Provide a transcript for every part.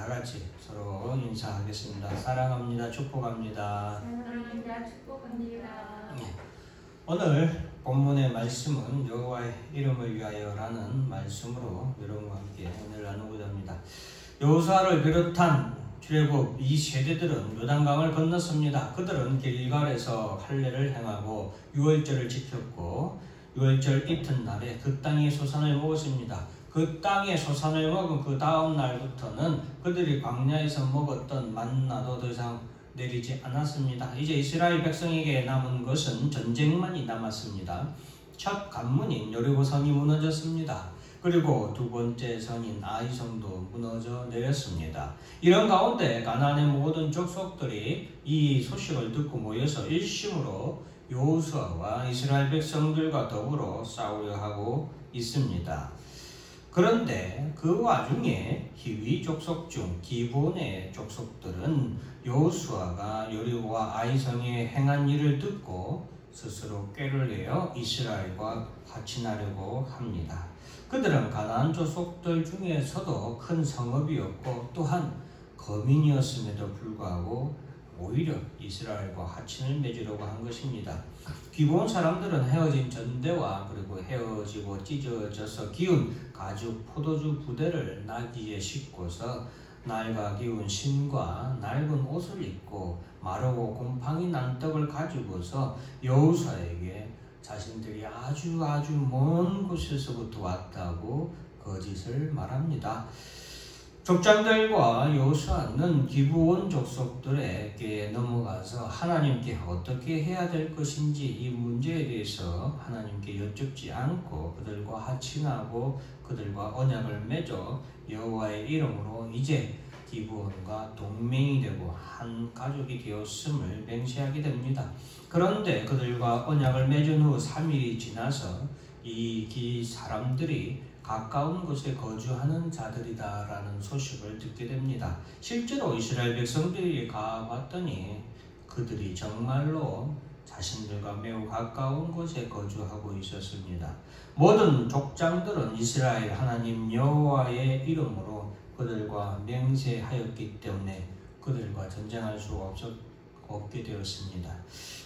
다 같이 서로 인사하겠습니다. 사랑합니다. 축복합니다. 사랑합니다. 축복합니다. 네. 오늘 본문의 말씀은 여호와의 이름을 위하여라는 말씀으로 여러분과 함께 오늘 나누고자 합니다. 여호수아를 비롯한 출애굽 이 세대들은 요단강을 건넜습니다. 그들은 길갈에서 할례를 행하고 유월절을 지켰고 유월절 이튿날에 그 땅의 소산을 먹었습니다. 그 땅의 소산을 먹은 그 다음 날부터는 그들이 광야에서 먹었던 만나도 더 이상 내리지 않았습니다. 이제 이스라엘 백성에게 남은 것은 전쟁만이 남았습니다. 첫 관문인 여리고성이 무너졌습니다. 그리고 두 번째 성인 아이성도 무너져 내렸습니다. 이런 가운데 가나안의 모든 족속들이 이 소식을 듣고 모여서 일심으로 여호수아와 이스라엘 백성들과 더불어 싸우려 하고 있습니다. 그런데 그 와중에 히위 족속 중 기브온의 족속들은 여호수아가 여리고와 아이성에 행한 일을 듣고 스스로 꾀를 내어 이스라엘과 화친하려고 합니다. 그들은 가나안 족속들 중에서도 큰 성읍이었고 또한 거민이었음에도 불구하고 오히려 이스라엘과 화친을 맺으려고 한 것입니다. 기브온 사람들은 헤어진 전대와 그리고 헤어지고 찢어져서 기운 가죽 포도주 부대를 나귀에 싣고서 낡아 기운 신과 낡은 옷을 입고 마르고 곰팡이 난 떡을 가지고서 여호수아에게 자신들이 아주 먼 곳에서부터 왔다고 거짓을 말합니다. 족장들과 여호수아는 기브온 족속들에게 넘어가서 하나님께 어떻게 해야 될 것인지 이 문제에 대해서 하나님께 여쭙지 않고 그들과 화친하고 그들과 언약을 맺어 여호와의 이름으로 이제 기브온과 동맹이 되고 한 가족이 되었음을 맹세하게 됩니다. 그런데 그들과 언약을 맺은 후 3일이 지나서 이 사람들이 가까운 곳에 거주하는 자들이다라는 소식을 듣게 됩니다. 실제로 이스라엘 백성들이 가봤더니 그들이 정말로 자신들과 매우 가까운 곳에 거주하고 있었습니다. 모든 족장들은 이스라엘 하나님 여호와의 이름으로 그들과 맹세하였기 때문에 그들과 전쟁할 수가 없게 되었습니다.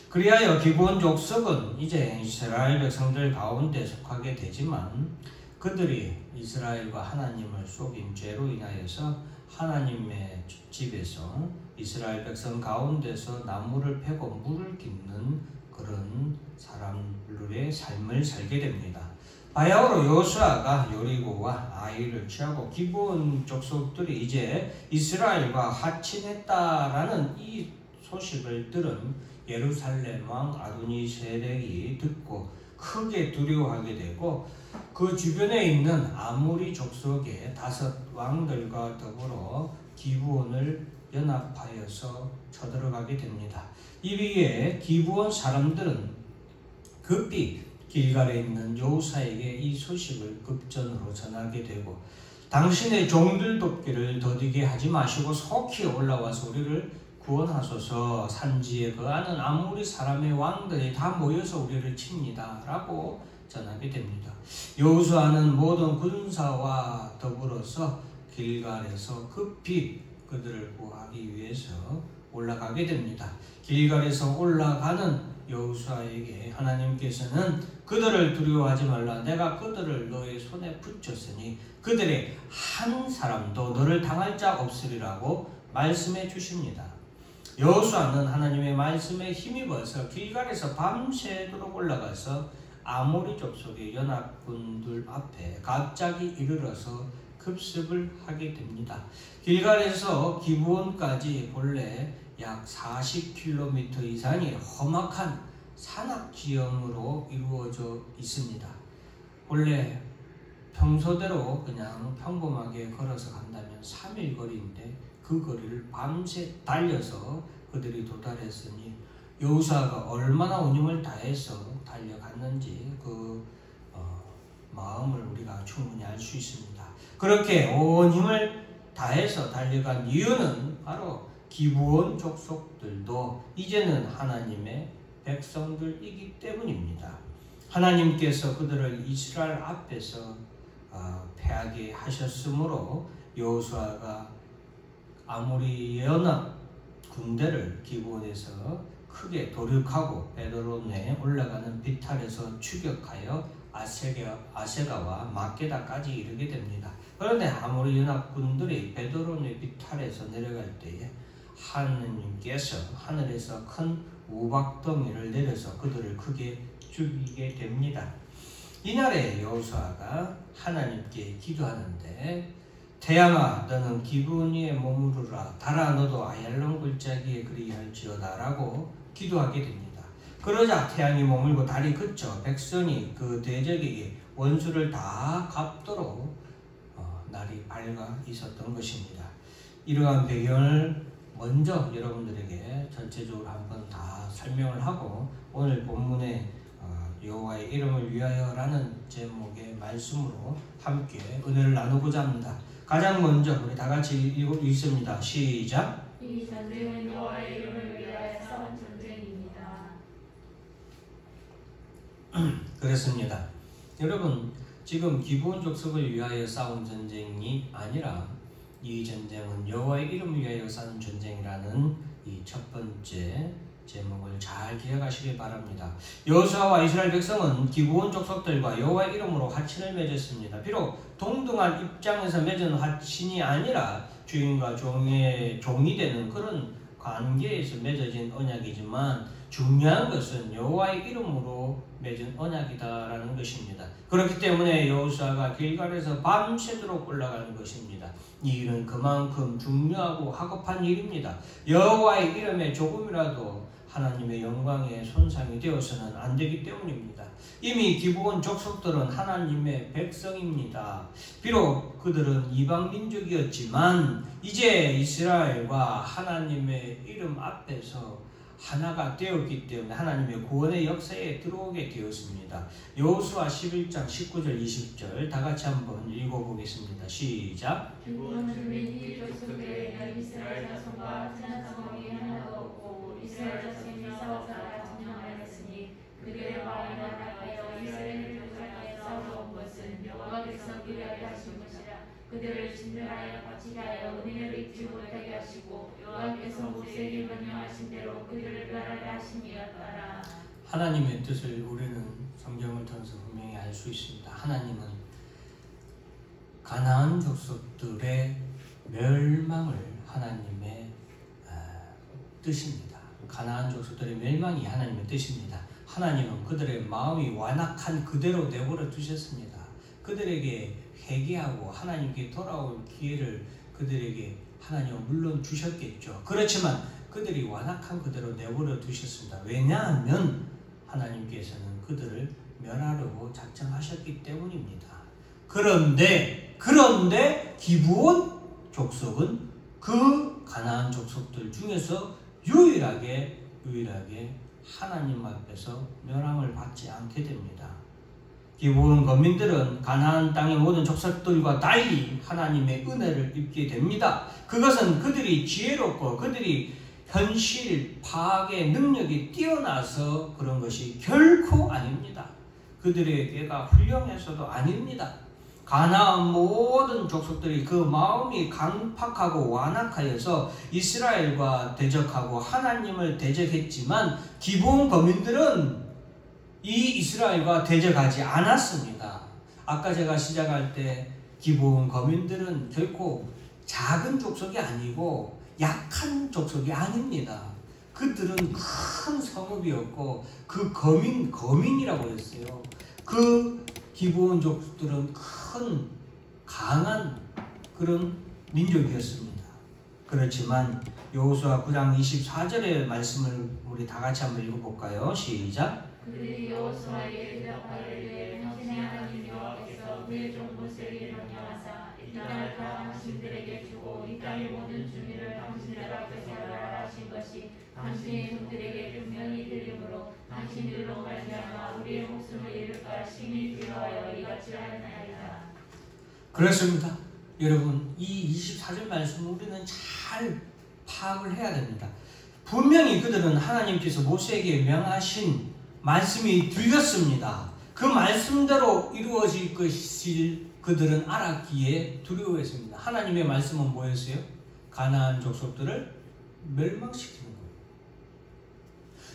그리하여 기브온 족속은 이제 이스라엘 백성들 가운데 속하게 되지만 그들이 이스라엘과 하나님을 속인 죄로 인하여서 하나님의 집에서 이스라엘 백성 가운데서 나무를 패고 물을 깃는 그런 사람들의 삶을 살게 됩니다. 바야흐로 여호수아가 여리고와 아이를 취하고 기브온 족속들이 이제 이스라엘과 화친했다라는 이 소식을 들은 예루살렘 왕 아도니세덱이 듣고 크게 두려워하게 되고 그 주변에 있는 아모리 족속의 5 왕들과 더불어 기브온을 연합하여서 쳐들어가게 됩니다. 이위에 기브온 사람들은 급히 길갈에 있는 여호수아에게 이 소식을 급전으로 전하게 되고 당신의 종들 돕기를 더디게 하지 마시고 속히 올라와서 우리를 구원하소서. 산지에 거하는 아모리 사람의 왕들이 다 모여서 우리를 칩니다 라고 전하게 됩니다. 여호수아는 모든 군사와 더불어서 길갈에서 급히 그들을 구하기 위해서 올라가게 됩니다. 길갈에서 올라가는 여호수아에게 하나님께서는 그들을 두려워하지 말라. 내가 그들을 너의 손에 붙였으니 그들의 한 사람도 너를 당할 자 없으리라고 말씀해 주십니다. 여호수아는 하나님의 말씀에 힘입어서 길갈에서 밤새도록 올라가서 아모리 족속의 연합군들 앞에 갑자기 이르러서 급습을 하게 됩니다. 길갈에서 기브온까지 본래 약 40km 이상의 험악한 산악지형으로 이루어져 있습니다. 원래 평소대로 그냥 평범하게 걸어서 간다면 3일 거리인데 그 거리를 밤새 달려서 그들이 도달했으니 여호수아가 얼마나 온 힘을 다해서 달려갔는지 그 마음을 우리가 충분히 알 수 있습니다. 그렇게 온 힘을 다해서 달려간 이유는 바로 기브온 족속들도 이제는 하나님의 백성들이기 때문입니다. 하나님께서 그들을 이스라엘 앞에서 패하게 하셨으므로 여호수아가 아모리 연합 군대를 기브온에서 크게 도륙하고 베드로네에 올라가는 비탈에서 추격하여 아세가와 마게다까지 이르게 됩니다. 그런데 아모리 연합군들이 베드로네 비탈에서 내려갈 때에 하느님께서 하늘에서 큰 우박덩이를 내려서 그들을 크게 죽이게 됩니다. 이날에 여호수아가 하나님께 기도하는데 태양아 너는 기브온 위에 머무르라 달아 너도 아얄론 골짜기에 그리할지어다 라고 기도하게 됩니다. 그러자 태양이 머물고 달이 그쳐 백성이 그 대적에게 원수를 다 갚도록 날이 밝아 있었던 것입니다. 이러한 배경을 먼저 여러분들에게 전체적으로 한번 다 설명을 하고 오늘 본문의 여호와의 이름을 위하여라는 제목의 말씀으로 함께 은혜를 나누고자 합니다. 가장 먼저 우리 다 같이 읽습니다. 시작. 이 전쟁은 여호와의 이름을 위하여 싸운 전쟁입니다. 그렇습니다. 여러분 지금 기브온 족속을 위하여 싸운 전쟁이 아니라 이 전쟁은 여호와의 이름을 위하여 싸운 전쟁이라는 이 첫 번째 제목을 잘 기억하시길 바랍니다. 여호수아와 이스라엘 백성은 기브온 족속들과 여호와의 이름으로 화친을 맺었습니다. 비록 동등한 입장에서 맺은 화친이 아니라 주인과 종이 되는 그런 관계에서 맺어진 언약이지만 중요한 것은 여호와의 이름으로 맺은 언약이다라는 것입니다. 그렇기 때문에 여호수아가 길갈에서 밤새도록 올라가는 것입니다. 이 일은 그만큼 중요하고 하급한 일입니다. 여호와의 이름에 조금이라도 하나님의 영광에 손상이 되어서는 안 되기 때문입니다. 이미 기브온 족속들은 하나님의 백성입니다. 비록 그들은 이방 민족이었지만 이제 이스라엘과 하나님의 이름 앞에서 하나가 되었기 때문에 하나님의 구원의 역사에 들어오게 되었습니다. 여호수아 11장 19절 20절 다 같이 한번 읽어보겠습니다. 시작. 기브온은 왠지 족속의 이스라엘 자손과 친한 성이 하나도 없고 이스라엘 자손이 싸워서 진영하였으니 그들의 마음이 나라하여 이스라엘 족속에 싸워온 것은 여호와께서 그리하게 하신 것이라. 그들을 진멸하여 갇히게 하여 은혜를 입지 못하게 하시고 여호와께서 모세에게 명령하신 대로 그들을 멸하게 하심이었더라. 하나님의 뜻을 우리는 성경을 통해서 분명히 알 수 있습니다. 하나님은 가나안 족속들의 멸망을 하나님의 뜻입니다. 가나안 족속들의 멸망이 하나님의 뜻입니다. 하나님은 그들의 마음이 완악한 그대로 내버려 두셨습니다. 그들에게 회개하고 하나님께 돌아올 기회를 그들에게 하나님은 물론 주셨겠죠. 그렇지만 그들이 완악한 그대로 내버려 두셨습니다. 왜냐하면 하나님께서는 그들을 멸하려고 작정하셨기 때문입니다. 그런데 기브온 족속은 그 가나안 족속들 중에서 유일하게 하나님 앞에서 멸함을 받지 않게 됩니다. 기브온 거민들은 가나안 땅의 모든 족속들과 달리 하나님의 은혜를 입게 됩니다. 그것은 그들이 지혜롭고 그들이 현실 파악의 능력이 뛰어나서 그런 것이 결코 아닙니다. 그들의 꾀가 훌륭해서도 아닙니다. 가나안 모든 족속들이 그 마음이 강팍하고 완악하여서 이스라엘과 대적하고 하나님을 대적했지만 기브온 거민들은 이 이스라엘과 대적하지 않았습니다. 아까 제가 시작할 때 기브온 거민들은 결코 작은 족속이 아니고 약한 족속이 아닙니다. 그들은 큰 성읍이었고 그 거민이라고 했어요. 그 기브온 족속들은 큰 강한 그런 민족이었습니다. 그렇지만 여호수아 9장 24절의 말씀을 우리 다 같이 한번 읽어볼까요? 시작. 그들이 여호수아에게 대답하되 당신의 하나님 여호와께서 그의 종 모세에게 명령하사 이 땅을 다 당신들에게 주고 이 땅의 모든 주민을 당신들 앞에서 멸하신 것이 당신의 종들에게 분명히 들리므로 당신들로 말미암아 우리의 목숨을 잃을까 심히 두려워하여 이같이 하였나이다. 그렇습니다. 여러분 이 24절 말씀을 우리는 잘 파악을 해야 됩니다. 분명히 그들은 하나님께서 모세에게 명하신 말씀이 들렸습니다. 그 말씀대로 이루어질 것을 그들은 알았기에 두려워했습니다. 하나님의 말씀은 뭐였어요? 가나안 족속들을 멸망시키는 거예요.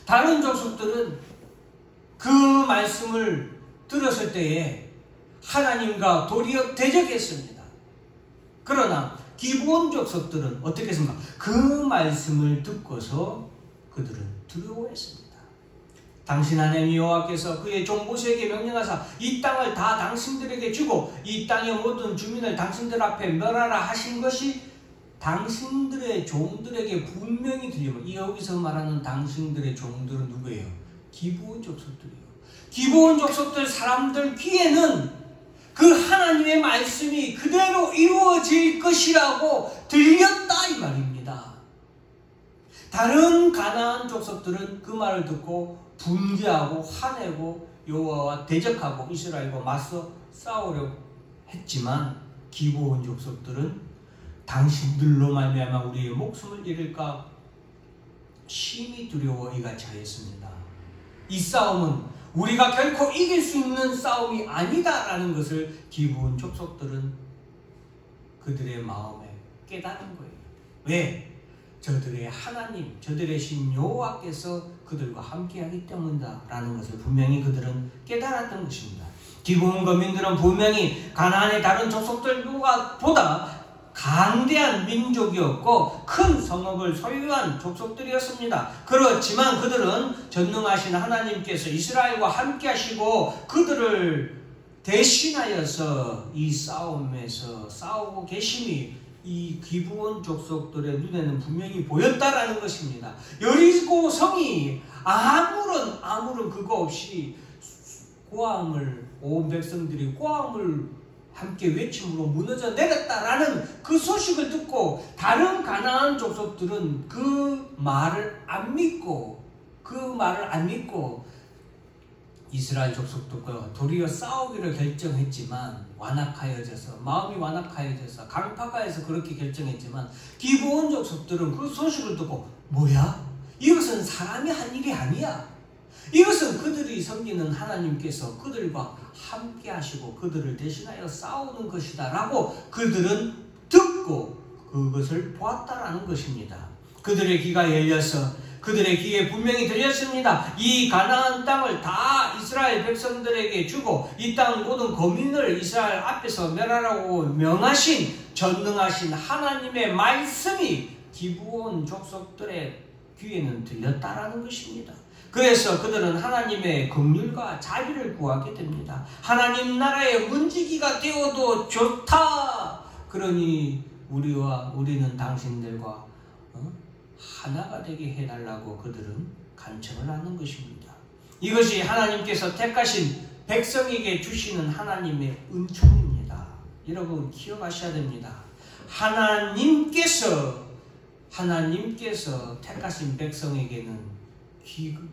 다른 족속들은 그 말씀을 들었을 때에 하나님과 도리어 대적했습니다. 그러나 기브온 족속들은 어떻게 했습니까? 그 말씀을 듣고서 그들은 두려워했습니다. 당신 하나님 여호와께서 그의 종 모세에게 명령하사 이 땅을 다 당신들에게 주고 이 땅의 모든 주민을 당신들 앞에 멸하라 하신 것이 당신들의 종들에게 분명히 들리면, 이 여기서 말하는 당신들의 종들은 누구예요? 기브온 족속들이에요. 기브온 족속들 사람들 귀에는 그 하나님의 말씀이 그대로 이루어질 것이라고 들렸다 이 말입니다. 다른 가나안 족속들은 그 말을 듣고 분개하고 화내고 여호와와 대적하고 이스라엘과 맞서 싸우려고 했지만 기브온 족속들은 당신들로 말미암아 우리의 목숨을 잃을까 심히 두려워 이같이 하였습니다. 이 싸움은 우리가 결코 이길 수 있는 싸움이 아니다라는 것을 기브온 족속들은 그들의 마음에 깨달은 거예요. 왜? 저들의 하나님, 저들의 신 여호와께서 그들과 함께하기 때문이다라는 것을 분명히 그들은 깨달았던 것입니다. 기브온 거민들은 분명히 가나안의 다른 족속들보다 강대한 민족이었고 큰 성읍을 소유한 족속들이었습니다. 그렇지만 그들은 전능하신 하나님께서 이스라엘과 함께 하시고 그들을 대신하여서 이 싸움에서 싸우고 계심이 이 기브온 족속들의 눈에는 분명히 보였다라는 것입니다. 여리고 성이 아무런 그거 없이 온 백성들이 고함을 함께 외침으로 무너져 내렸다라는 그 소식을 듣고 다른 가나안 족속들은 그 말을 안 믿고 이스라엘 족속들과 도리어 싸우기를 결정했지만 마음이 완악하여져서 강팍하여서 그렇게 결정했지만 기브온 족속들은 그 소식을 듣고 뭐야? 이것은 사람이 한 일이 아니야. 이것은 그들이 섬기는 하나님께서 그들과 함께 하시고 그들을 대신하여 싸우는 것이다 라고 그들은 듣고 그것을 보았다라는 것입니다. 그들의 귀가 열려서 그들의 귀에 분명히 들렸습니다. 이 가나안 땅을 다 이스라엘 백성들에게 주고 이 땅 모든 거민을 이스라엘 앞에서 멸하라고 명하신 전능하신 하나님의 말씀이 기브온 족속들의 귀에는 들렸다라는 것입니다. 그래서 그들은 하나님의 긍휼과 자비를 구하게 됩니다. 하나님 나라의 문지기가 되어도 좋다. 그러니 우리는 당신들과 하나가 되게 해달라고 그들은 간청을 하는 것입니다. 이것이 하나님께서 택하신 백성에게 주시는 하나님의 은총입니다. 여러분 기억하셔야 됩니다. 하나님께서 택하신 백성에게는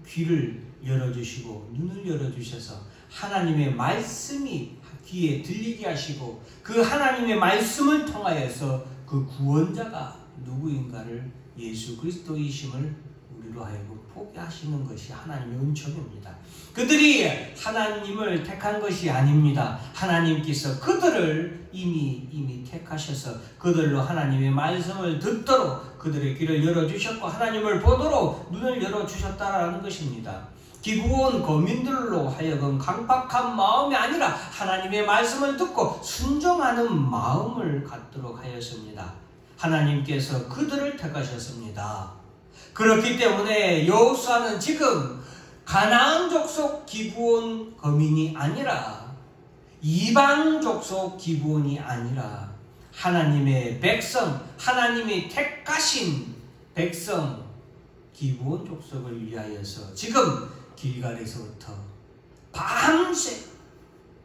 귀를 열어주시고 눈을 열어주셔서 하나님의 말씀이 귀에 들리게 하시고 그 하나님의 말씀을 통하여서 그 구원자가 누구인가를 예수 그리스도이심을 우리로 하여금 포기하시는 것이 하나님의 은총입니다. 그들이 하나님을 택한 것이 아닙니다. 하나님께서 그들을 이미 택하셔서 그들로 하나님의 말씀을 듣도록 그들의 귀를 열어주셨고 하나님을 보도록 눈을 열어주셨다라는 것입니다. 기브온 거민들로 하여금 강팍한 마음이 아니라 하나님의 말씀을 듣고 순종하는 마음을 갖도록 하였습니다. 하나님께서 그들을 택하셨습니다. 그렇기 때문에 여호수아는 지금 가나안 족속 기브온 거민이 아니라 이방 족속 기브온이 아니라 하나님의 백성, 하나님이 택하신 백성 기브온 족속을 위하여서 지금 길갈에서부터 밤새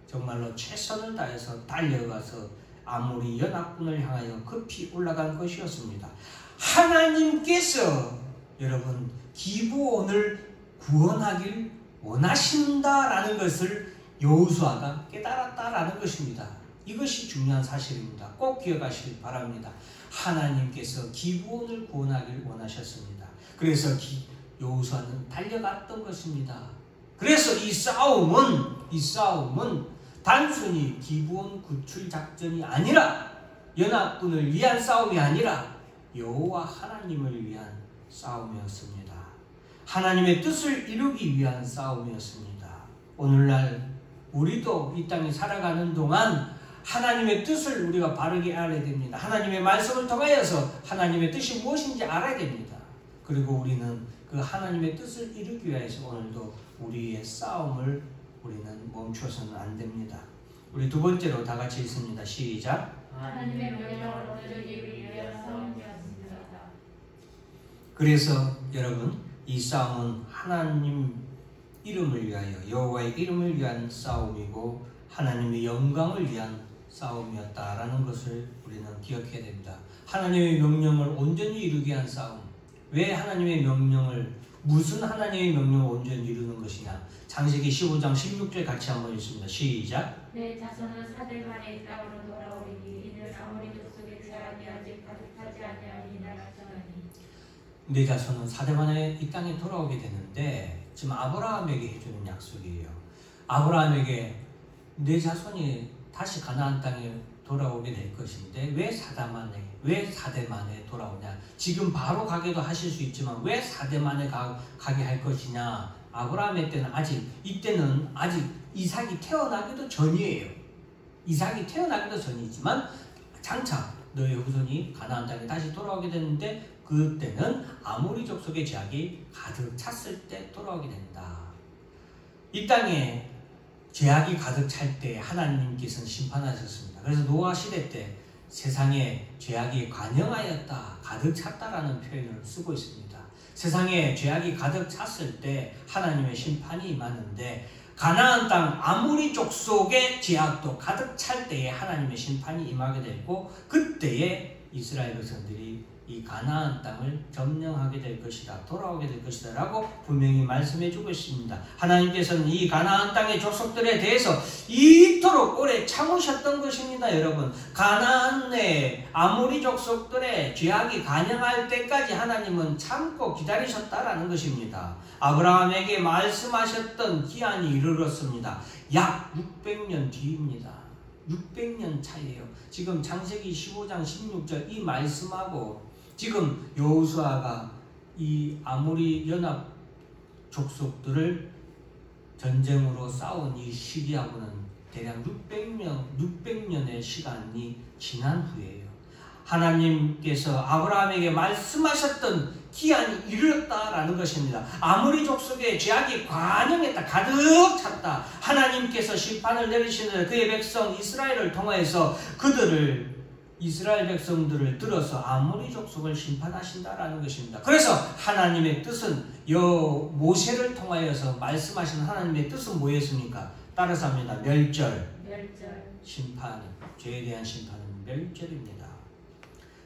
정말로 최선을 다해서 달려가서 아모리 연합군을 향하여 급히 올라간 것이었습니다. 하나님께서 여러분 기브온을 구원하길 원하신다라는 것을 여호수아가 깨달았다라는 것입니다. 이것이 중요한 사실입니다. 꼭 기억하시길 바랍니다. 하나님께서 기브온을 구원하길 원하셨습니다. 그래서 여호수아는 달려갔던 것입니다. 그래서 이 싸움은 단순히 기브온 구출 작전이 아니라 연합군을 위한 싸움이 아니라 여호와 하나님을 위한 싸움이었습니다. 하나님의 뜻을 이루기 위한 싸움이었습니다. 오늘날 우리도 이 땅에 살아가는 동안 하나님의 뜻을 우리가 바르게 알아야 됩니다. 하나님의 말씀을 통하여서 하나님의 뜻이 무엇인지 알아야 됩니다. 그리고 우리는 그 하나님의 뜻을 이루기 위해서 오늘도 우리의 싸움을 우리는 멈춰서는 안 됩니다. 우리 두 번째로 다 같이 읽습니다. 시작. 하나님의 명령을 얻기 위하여 싸움이었습니다. 그래서 여러분, 이 싸움은 하나님 이름을 위하여, 여호와의 이름을 위한 싸움이고 하나님의 영광을 위한 싸움이었다라는 것을 우리는 기억해야 됩니다. 하나님의 명령을 온전히 이루기 위한 싸움. 왜 하나님의 명령을, 무슨 하나님의 명령을 온전히 이루는 것이냐? 창세기 15장 16절 같이 한번 읽습니다. 시작. 내 자손은 사대 만에 이 땅으로 돌아오리니 이는 아모리 족속의 제약이 아직 가득하지 아니하니라 하시더니. 내 자손은 사대 만에 이 땅에 돌아오게 되는데 지금 아브라함에게 해주는 약속이에요. 아브라함에게 내 자손이 다시 가나안 땅에 돌아오게 될 것인데 왜 사대 만에 돌아오냐? 지금 바로 가게도 하실 수 있지만 왜 사대 만에 가게 할 것이냐? 아브라함의 때는 이때는 아직 이삭이 태어나기도 전이에요. 이삭이 태어나기도 전이지만 장차 너의 후손이 가나안 땅에 다시 돌아오게 되는데 그때는 아모리 족속의 제약이 가득 찼을 때 돌아오게 된다. 이 땅에 제약이 가득 찰 때 하나님께서는 심판하셨습니다. 그래서 노아 시대 때 세상에 죄악이 관영하였다, 가득 찼다라는 표현을 쓰고 있습니다. 세상에 죄악이 가득 찼을 때 하나님의 심판이 임하는데 가나안 땅 아모리 족속의 죄악도 가득 찰 때에 하나님의 심판이 임하게 되고 그때에 이스라엘 백성들이 이 가나안 땅을 점령하게 될 것이다, 돌아오게 될 것이다 라고 분명히 말씀해 주고 있습니다. 하나님께서는 이 가나안 땅의 족속들에 대해서 이토록 오래 참으셨던 것입니다. 여러분, 가나안의 아모리 족속들의 죄악이 관영할 때까지 하나님은 참고 기다리셨다라는 것입니다. 아브라함에게 말씀하셨던 기한이 이르렀습니다. 약 600년 뒤입니다. 600년 차이에요. 지금 창세기 15장 16절 이 말씀하고 지금 여호수아가 이 아모리 연합 족속들을 전쟁으로 싸운 이 시기하고는 대략 600년의 시간이 지난 후에요. 하나님께서 아브라함에게 말씀하셨던 기한이 이르렀다라는 것입니다. 아모리 족속의 죄악이 관영했다, 가득 찼다. 하나님께서 심판을 내리시는 그의 백성 이스라엘을 통하여서 이스라엘 백성들을 들어서 아모리 족속을 심판하신다라는 것입니다. 그래서 하나님의 뜻은 모세를 통하여서 말씀하신 하나님의 뜻은 뭐였습니까? 따라서 합니다. 멸절. 심판, 죄에 대한 심판은 멸절입니다.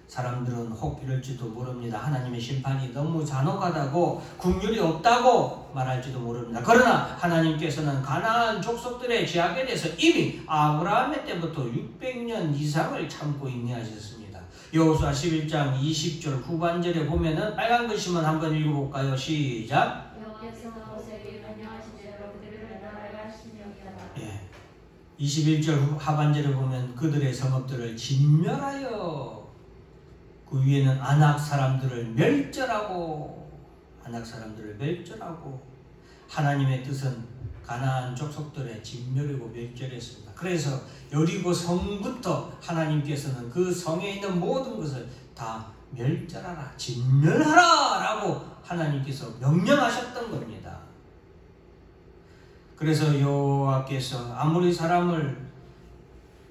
사람들은 혹 이럴지도 모릅니다. 하나님의 심판이 너무 잔혹하다고, 긍휼이 없다고 말할지도 모릅니다. 그러나 하나님께서는 가나안 족속들의 죄악에 대해서 이미 아브라함의 때부터 600년 이상을 참고 인내하셨습니다. 여호수아 11장 20절 후반절에 보면은 빨간 글씨만 한번 읽어볼까요? 시작. 여호와께서 모세에게 명령하신 대로 그들을 나라에 하시니라. 21절 하반절에 보면 그들의 성읍들을 진멸하여 그 위에는 아낙 사람들을 멸절하고 하나님의 뜻은 가나안 족속들의 진멸이고 멸절했습니다. 그래서 여리고 성부터 하나님께서는 그 성에 있는 모든 것을 다 멸절하라, 진멸하라 라고 하나님께서 명령하셨던 겁니다. 그래서 여호와께서 아모리 사람을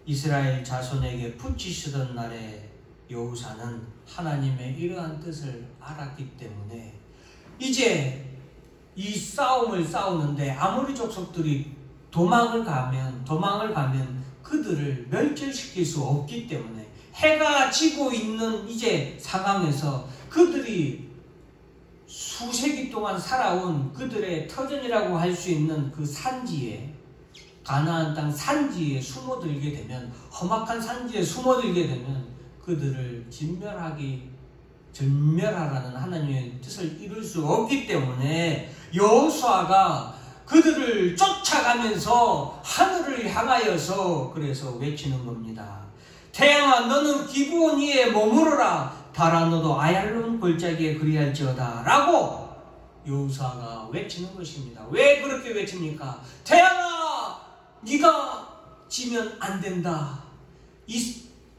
이스라엘 자손에게 붙이시던 날에 여호사는 하나님의 이러한 뜻을 알았기 때문에 이제 이 싸움을 싸우는데 아모리 족속들이 도망을 가면 그들을 멸절시킬 수 없기 때문에 해가 지고 있는 이제 상황에서 그들이 수세기 동안 살아온 그들의 터전이라고 할 수 있는 그 산지에, 가나안 땅 산지에 숨어들게 되면, 험악한 산지에 숨어들게 되면 그들을 전멸하라는 하나님의 뜻을 이룰 수 없기 때문에 여호수아가 그들을 쫓아가면서 하늘을 향하여서 그래서 외치는 겁니다. 태양아, 너는 기브온 위에 머무르라. 달아 너도 아얄론 골짜기에 그리할지어다 라고 여호수아가 외치는 것입니다. 왜 그렇게 외칩니까? 태양아, 네가 지면 안 된다.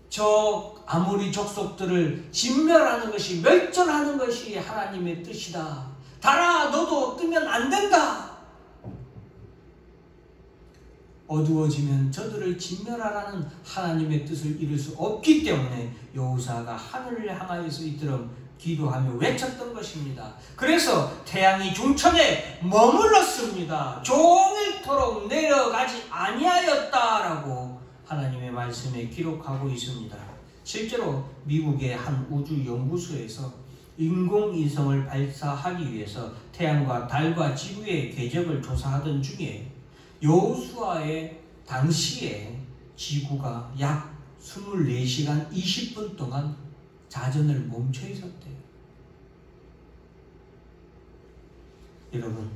저 아모리 족속들을 진멸하는 것이, 멸절하는 것이 하나님의 뜻이다. 달아 너도 뜨면 안 된다. 어두워지면 저들을 진멸하라는 하나님의 뜻을 이룰 수 없기 때문에 여호수아가 하늘을 향하여서 이처럼 기도하며 외쳤던 것입니다. 그래서 태양이 중천에 머물렀습니다. 종일토록 내려가지 아니하였다라고 하나님의 말씀에 기록하고 있습니다. 실제로 미국의 한 우주 연구소에서 인공위성을 발사하기 위해서 태양과 달과 지구의 궤적을 조사하던 중에 여호수아의 당시에 지구가 약 24시간 20분 동안 자전을 멈춰 있었대요. 여러분,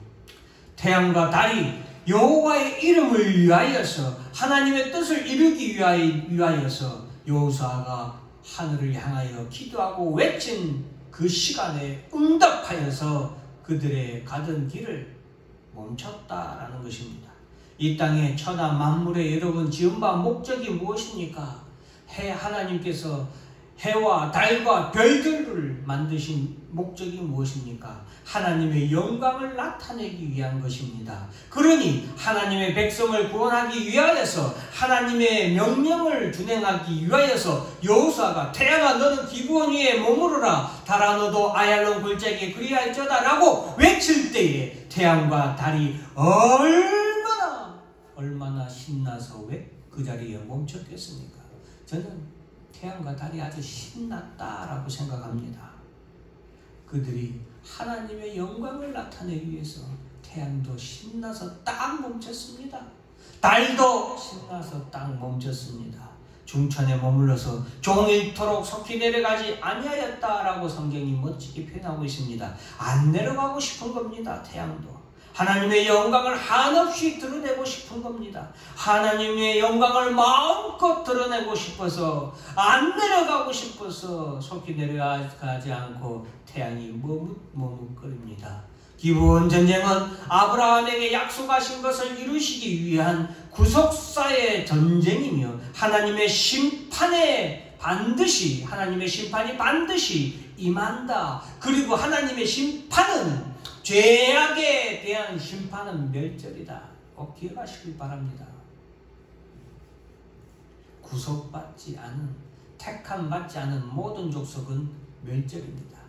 태양과 달이 여호와의 이름을 위하여서 하나님의 뜻을 이루기 위하여서 여호수아가 하늘을 향하여 기도하고 외친 그 시간에 응답하여서 그들의 가던 길을 멈췄다라는 것입니다. 이 땅의 천하 만물의 여러분 지은 바 목적이 무엇입니까? 하나님께서 해와 달과 별들을 만드신 목적이 무엇입니까? 하나님의 영광을 나타내기 위한 것입니다. 그러니 하나님의 백성을 구원하기 위하여서 하나님의 명령을 준행하기 위하여서 여호수아가 태양아 너는 기브온 위에 머무르라 달아 너도 아얄론 골짜기에 그리할지어다 라고 외칠 때에 태양과 달이 얼마나 신나서 왜 그 자리에 멈췄겠습니까? 저는 태양과 달이 아주 신났다라고 생각합니다. 그들이 하나님의 영광을 나타내기 위해서 태양도 신나서 딱 멈췄습니다. 달도 신나서 딱 멈췄습니다. 중천에 머물러서 종일토록 속히 내려가지 아니하였다라고 성경이 멋지게 표현하고 있습니다. 안 내려가고 싶은 겁니다. 태양도 하나님의 영광을 한없이 드러내고 싶은 겁니다. 하나님의 영광을 마음껏 드러내고 싶어서 안 내려가고 싶어서 속히 내려가지 않고 태양이 머뭇머뭇거립니다. 기브온 전쟁은 아브라함에게 약속하신 것을 이루시기 위한 구속사의 전쟁이며 하나님의 심판이 반드시 임한다. 그리고 하나님의 심판은 죄악에 대한 심판은 멸절이다. 꼭 기억하시길 바랍니다. 구속받지 않은, 택함 받지 않은 모든 족속은 멸절입니다.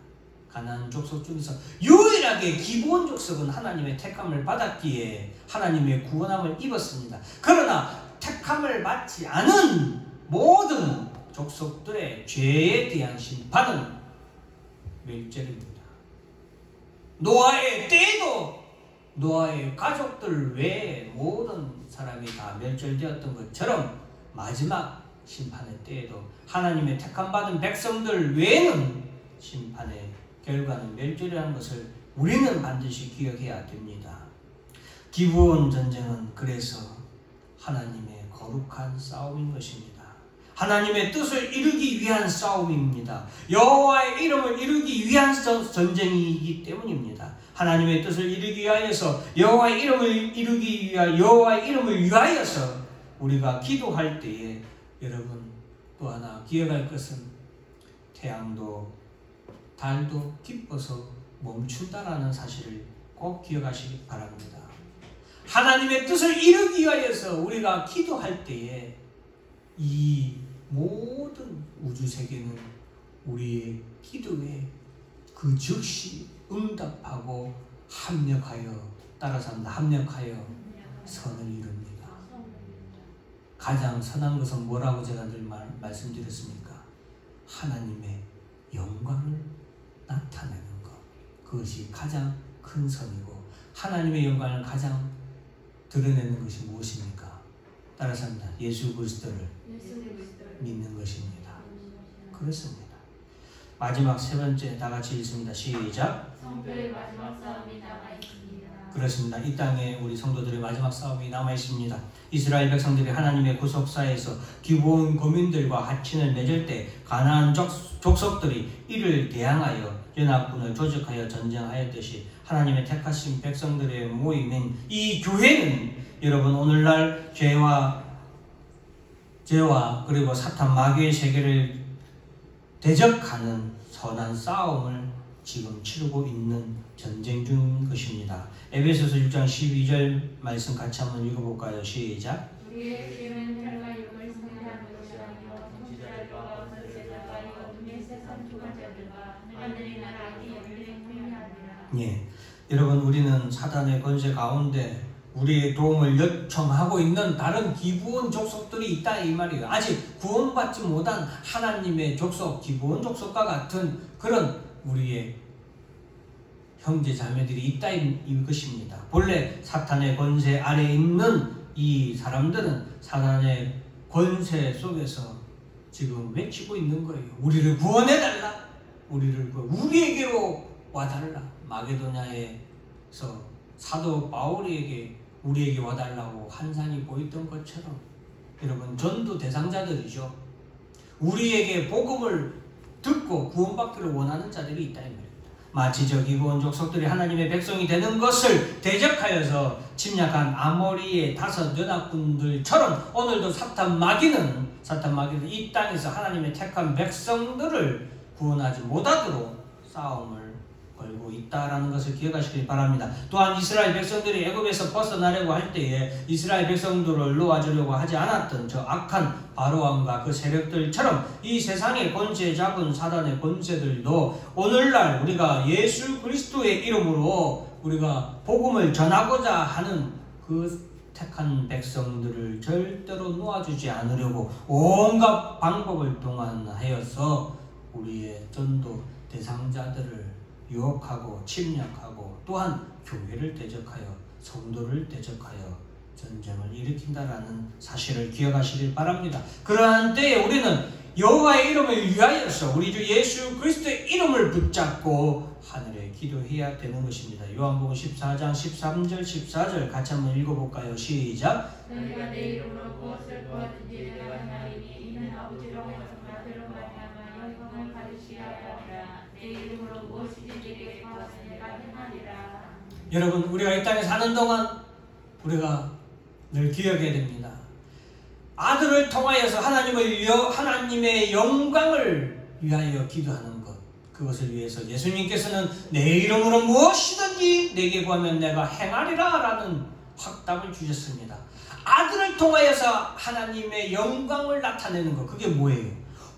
가나안 족속 중에서 유일하게 기브온 족속은 하나님의 택함을 받았기에 하나님의 구원함을 입었습니다. 그러나 택함을 받지 않은 모든 족속들의 죄에 대한 심판은 멸절입니다. 노아의 때에도 노아의 가족들 외에 모든 사람이 다 멸절되었던 것처럼 마지막 심판의 때에도 하나님의 택함받은 백성들 외에는 심판의 결과는 멸절이라는 것을 우리는 반드시 기억해야 됩니다. 기브온 전쟁은 그래서 하나님의 거룩한 싸움인 것입니다. 하나님의 뜻을 이루기 위한 싸움입니다. 여호와의 이름을 이루기 위한 전쟁이기 때문입니다. 하나님의 뜻을 이루기 위하여서 여호와의 이름을 위하여서 우리가 기도할 때에 여러분 또 하나 기억할 것은 태양도 달도 기뻐서 멈춘다라는 사실을 꼭 기억하시기 바랍니다. 하나님의 뜻을 이루기 위하여서 우리가 기도할 때에 이 모든 우주세계는 우리의 기도에 그 즉시 응답하고 합력하여 선을 이룹니다. 가장 선한 것은 뭐라고 제가 늘 말씀드렸습니까? 하나님의 영광을 나타내는 것. 그것이 가장 큰 선이고 하나님의 영광을 가장 드러내는 것이 무엇입니까? 따라서 합니다. 예수 그리스도를 믿는 것입니다. 그렇습니다. 마지막 세 번째 다 같이 읽습니다. 시작. 성도의 마지막 싸움이 남아 있습니다. 그렇습니다. 이 땅에 우리 성도들의 마지막 싸움이 남아 있습니다. 이스라엘 백성들이 하나님의 구속사에서 기브온 거민들과 합친을 맺을 때 가나안 족속들이 이를 대항하여 연합군을 조직하여 전쟁하였듯이 하나님의 택하신 백성들의 모임인 이 교회는 여러분 오늘날 죄와 그리고 사탄 마귀의 세계를 대적하는 선한 싸움을 지금 치르고 있는 전쟁 중인 것입니다. 에베소서 6장 12절 말씀 같이 한번 읽어볼까요? 시작. 우리의 죄는 혈과 육을 상대하는 것이 아니요 통치자들과 권세자들과 이 어둠의 세상 주관자들과 하늘의 나라 영들의 행위하니라. 예, 여러분 우리는 사단의 권세 가운데 우리의 도움을 요청하고 있는 다른 기브온 족속들이 있다 이 말이에요. 아직 구원받지 못한 하나님의 족속, 기브온 족속과 같은 그런 우리의 형제 자매들이 있다 이 것입니다. 본래 사탄의 권세 아래에 있는 이 사람들은 사탄의 권세 속에서 지금 외치고 있는 거예요. 우리를 구원해달라. 우리에게로 와달라. 마게도냐에서 사도 바울에게 우리에게 와달라고 환상이 보였던 것처럼 여러분 전도 대상자들이죠. 우리에게 복음을 듣고 구원받기를 원하는 자들이 있다 이 말입니다. 마치 저 기브온 족속들이 하나님의 백성이 되는 것을 대적하여서 침략한 아모리의 5 연합군들처럼 오늘도 사탄 마귀는 이 땅에서 하나님의 택한 백성들을 구원하지 못하도록 싸움을 걸고 있다라는 것을 기억하시길 바랍니다. 또한 이스라엘 백성들이 애굽에서 벗어나려고 할 때에 이스라엘 백성들을 놓아주려고 하지 않았던 저 악한 바로왕과 그 세력들처럼 이 세상의 권세 잡은 사단의 권세들도 오늘날 우리가 예수 그리스도의 이름으로 우리가 복음을 전하고자 하는 그 택한 백성들을 절대로 놓아주지 않으려고 온갖 방법을 동원하여서 우리의 전도 대상자들을 유혹하고 침략하고 또한 교회를 대적하여 성도를 대적하여 전쟁을 일으킨다라는 사실을 기억하시길 바랍니다. 그러한 때에 우리는 여호와의 이름을 위하여서 우리 주 예수 그리스도의 이름을 붙잡고 하늘에 기도해야 되는 것입니다. 요한복음 14장 13절 14절 같이 한번 읽어볼까요? 시작. 너희가 내 이름으로 무엇을 구하든지 내가 행하리니 이는 아버지로 하여금 나더러 말미암아 영광을 받으시리라 하라. 내 이름으로 무엇이든지 내게 구하면 내가 행하리라. 여러분 우리가 이 땅에 사는 동안 우리가 늘 기억해야 됩니다. 아들을 통하여서 하나님의 영광을 위하여 기도하는 것, 그것을 위해서 예수님께서는 내 이름으로 무엇이든지 내게 구하면 내가 행하리라 라는 확답을 주셨습니다. 아들을 통하여서 하나님의 영광을 나타내는 것, 그게 뭐예요?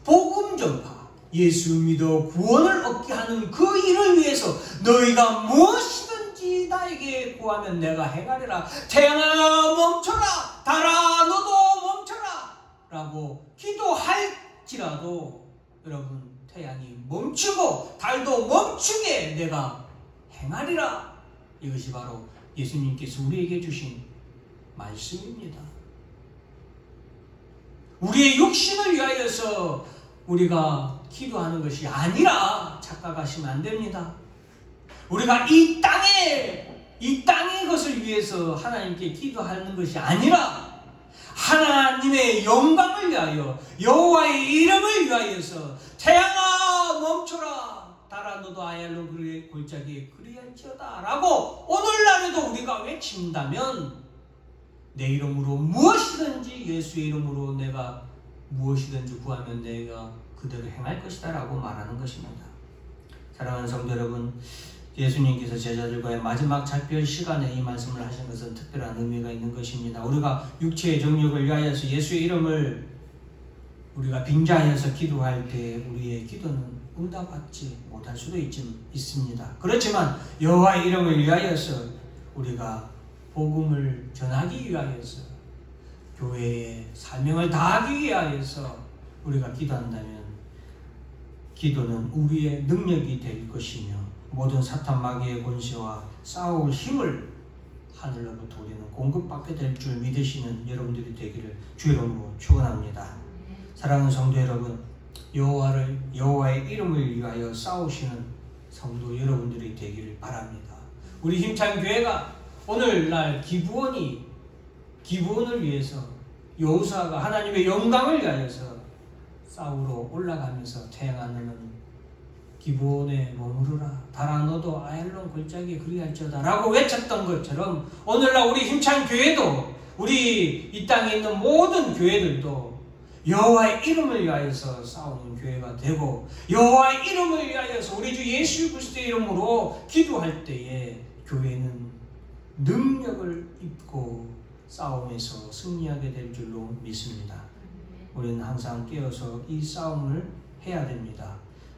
복음 전파, 예수 믿어 구원을 얻게 하는 그 일을 위해서 너희가 무엇이든지 나에게 구하면 내가 행하리라. 태양아 멈춰라, 달아 너도 멈춰라 라고 기도할지라도 여러분 태양이 멈추고 달도 멈추게 내가 행하리라. 이것이 바로 예수님께서 우리에게 주신 말씀입니다. 우리의 육신을 위하여서 우리가 기도하는 것이 아니라 착각하시면 안 됩니다. 우리가 이 땅의 것을 위해서 하나님께 기도하는 것이 아니라 하나님의 영광을 위하여 여호와의 이름을 위하여서 태양아 멈춰라, 달아 너도 아얄로 그의 골짜기에 그리할지어다 라고 오늘날에도 우리가 외친다면 내 이름으로 무엇이든지 예수의 이름으로 내가 무엇이든지 구하면 내가 그대로 행할 것이다 라고 말하는 것입니다. 사랑하는 성도 여러분, 예수님께서 제자들과의 마지막 작별 시간에 이 말씀을 하신 것은 특별한 의미가 있는 것입니다. 우리가 육체의 정욕을 위하여서 예수의 이름을 우리가 빙자하여서 기도할 때 우리의 기도는 응답받지 못할 수도 있습니다. 그렇지만 여호와의 이름을 위하여서 우리가 복음을 전하기 위하여서 교회의 사명을 다하기 위하여서 우리가 기도한다면 기도는 우리의 능력이 될 것이며 모든 사탄 마귀의 권세와 싸울 힘을 하늘로부터 우리는 공급받게 될 줄 믿으시는 여러분들이 되기를 주 이름으로 축원합니다. 사랑하는 성도 여러분, 여호와의 이름을 위하여 싸우시는 성도 여러분들이 되기를 바랍니다. 우리 힘찬 교회가 오늘날 기브온을 위해서 여호수아가 하나님의 영광을 위하여서 싸우러 올라가면서 태양아 너는 기브온에 머무르라 달아 너도 아얄론 골짜기에 그리할지어다 라고 외쳤던 것처럼 오늘날 우리 힘찬 교회도 우리 이 땅에 있는 모든 교회들도 여호와의 이름을 위하여서 싸우는 교회가 되고 여호와의 이름을 위하여서 우리 주 예수 그리스도의 이름으로 기도할 때에 교회는 능력을 입고 싸움에서 승리하게 될 줄로 믿습니다. 우리는 항상 깨어서 이 싸움을 해야 됩니다.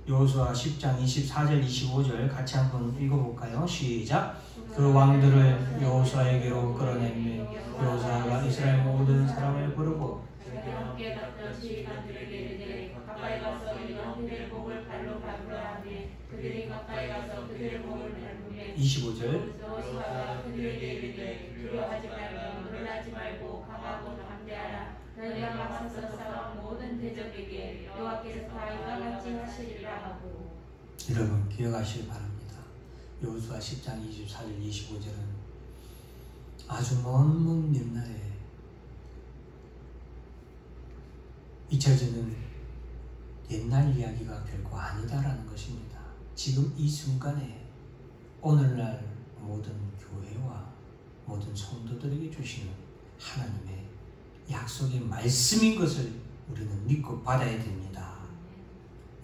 여호수아 10장 24절 25절 같이 한번 읽어볼까요? 시작. 그 왕들을 여호수아에게로 끌어내며 여호수아가 이스라엘 모든 사람을 부르고 함께 갔던 지휘관들에게 이르되 가까이 가서 그들의 목을 발로 밟으라 하며 그들이 가까이 가서 그들의 목을 밟으며 25절 여호수아가 그들에게 이르되 두려워하지 말고 놀라지 말고 강하고 담대하라 너희가 맞서서 싸운 모든 대적에게 여호와께서 다 이와 같이 하시리라 하고. 여러분 기억하시기 바랍니다. 여호수아 10장 24절 25절은 아주 먼 옛날에 잊혀지는 옛날 이야기가 결코 아니다라는 것입니다. 지금 이 순간에 오늘날 모든 교회와 모든 성도들에게 주시는 하나님의 약속의 말씀인 것을 우리는 믿고 받아야 됩니다.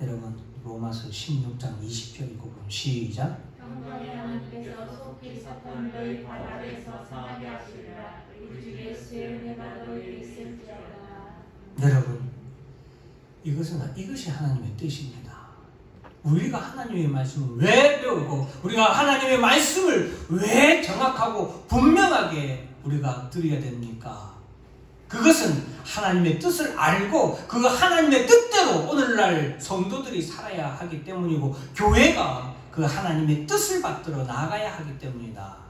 여러분 로마서 16장 20절 읽어보면 시작. 평강의 하나님께서 속히 사탄 너희 발 아래에서 상하게 하시리라 우리 주 예수의 은혜가 너희에게 있을지어다. 여러분 이것이 하나님의 뜻입니다. 우리가 하나님의 말씀을 왜 배우고 우리가 하나님의 말씀을 왜 정확하고 분명하게 우리가 드려야 됩니까? 그것은 하나님의 뜻을 알고 그 하나님의 뜻대로 오늘날 성도들이 살아야 하기 때문이고 교회가 그 하나님의 뜻을 받들어 나아가야 하기 때문이다.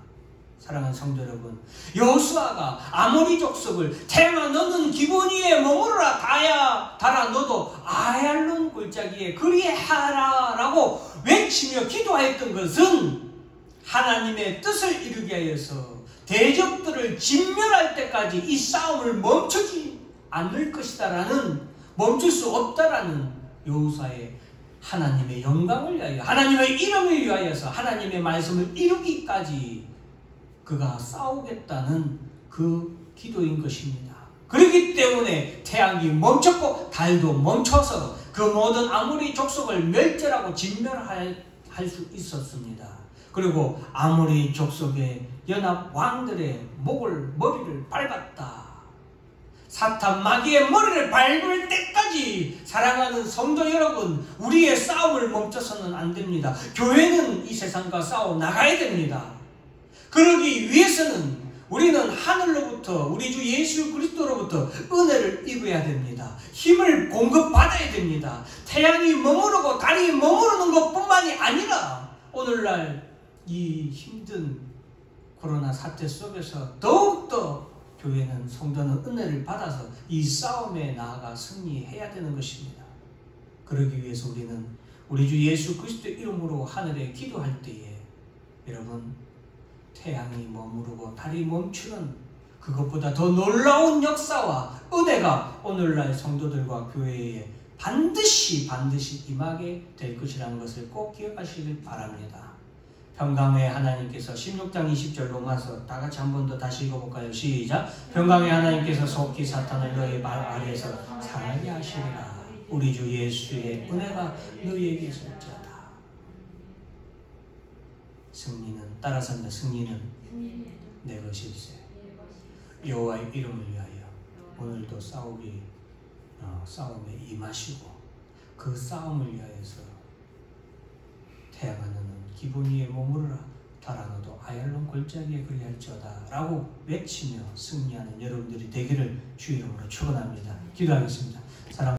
사랑하는 성도 여러분, 여호수아가 아모리 족속을 태양아 너는 기브온 위에 머무르라 달아 너도 아얄론 골짜기에 그리하라 라고 외치며 기도하였던 것은 하나님의 뜻을 이루게 하여서 대적들을 진멸할 때까지 이 싸움을 멈추지 않을 것이다 라는 멈출 수 없다라는 여호수아의 하나님의 영광을 위하여 하나님의 이름을 위하여서 하나님의 말씀을 이루기까지 그가 싸우겠다는 그 기도인 것입니다. 그렇기 때문에 태양이 멈췄고 달도 멈춰서 그 모든 아모리 족속을 멸절하고 진멸할 수 있었습니다. 그리고 아모리 족속의 연합 왕들의 머리를 밟았다. 사탄 마귀의 머리를 밟을 때까지 사랑하는 성도 여러분, 우리의 싸움을 멈춰서는 안 됩니다. 교회는 이 세상과 싸워 나가야 됩니다. 그러기 위해서는 우리는 하늘로부터 우리 주 예수 그리스도로부터 은혜를 입어야 됩니다. 힘을 공급받아야 됩니다. 태양이 머무르고 달이 머무르는 것뿐만이 아니라 오늘날 이 힘든 코로나 사태 속에서 더욱더 교회는 성도는 은혜를 받아서 이 싸움에 나아가 승리해야 되는 것입니다. 그러기 위해서 우리는 우리 주 예수 그리스도의 이름으로 하늘에 기도할 때에 여러분 태양이 머무르고 달이 멈추는 그것보다 더 놀라운 역사와 은혜가 오늘날 성도들과 교회에 반드시 임하게 될 것이라는 것을 꼭 기억하시길 바랍니다. 평강의 하나님께서 16장 20절 로마서 다 같이 한 번 더 다시 읽어볼까요? 시작. 평강의 하나님께서 속히 사탄을 너희 발 아래에서 상하게 하시리라. 우리 주 예수의 은혜가 너희에게 있을지어다. 따라서는 승리는 내 것일세. 여호와의 이름을 위하여 오늘도 싸움에 임하시고 그 싸움을 위하여서 태양아 너는 기브온 위에 머무르라 달아 너도 아얄론 골짜기에 그리할지어다 라고 외치며 승리하는 여러분들이 되기를 주 이름으로 축원합니다. 기도하겠습니다. 사랑